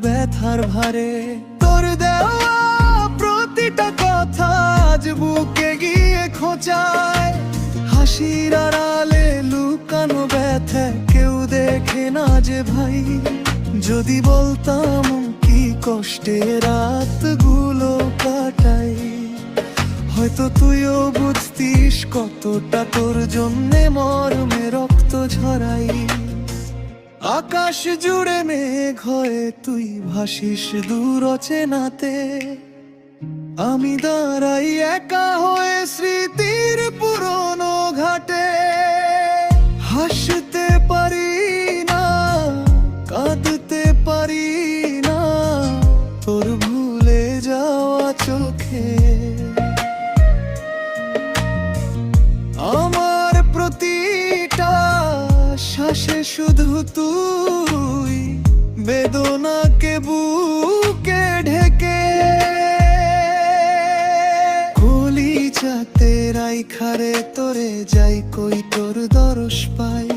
ব্যথার ভারে তোর দেওয়া প্রতিটা কথা আজ বুকে গিয়ে খোঁচায়। হাসির আড়ালে লুকানো ব্যথা কেউ দেখে না যে ভাই। যদি বলতাম কি কষ্টে রাতগুলো কাটাই, হয়তো তুইও বুঝতিস কতটা তোর জন্যে মরমে রক্ত ঝরাই। আকাশ জুড়ে মেঘ হয়ে তুই ভাসিস দূর অচেনাতে, আমি দাঁড়াই একা হয়ে স্মৃতির পুরনো ঘাটে। হাসতে পারি না, কাঁদতে পারি না তোর ভুলে যাওয়া চোখে। আমার প্রতিটা শ্বাসে শুধু তুই, বেদনাকে বুকে ঢেকে। কলিজাতে রাইখারে তোরে যাই কই তোর দরস পাই।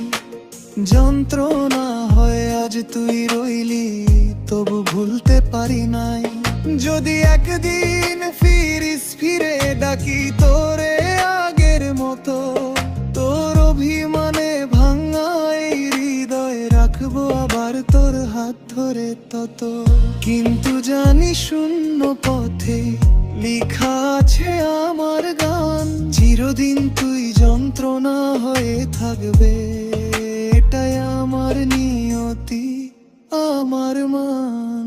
যন্ত্রণা হয় আজ তুই রইলি তবু ভুলতে পারি নাই। যদি একদিন ফিরে ডাকি তোরে আগের মতো, তোর অভিমানে ভাঙা এই হৃদয়ে রাখবো আবার তোর হাত ধরে তত। কিন্তু জানি শূন্য পথে লেখা আছে আমার গান, চিরদিন তুই যন্ত্রণা হয়ে থাকবে, এটাই আমার নিয়তি, আমার মান।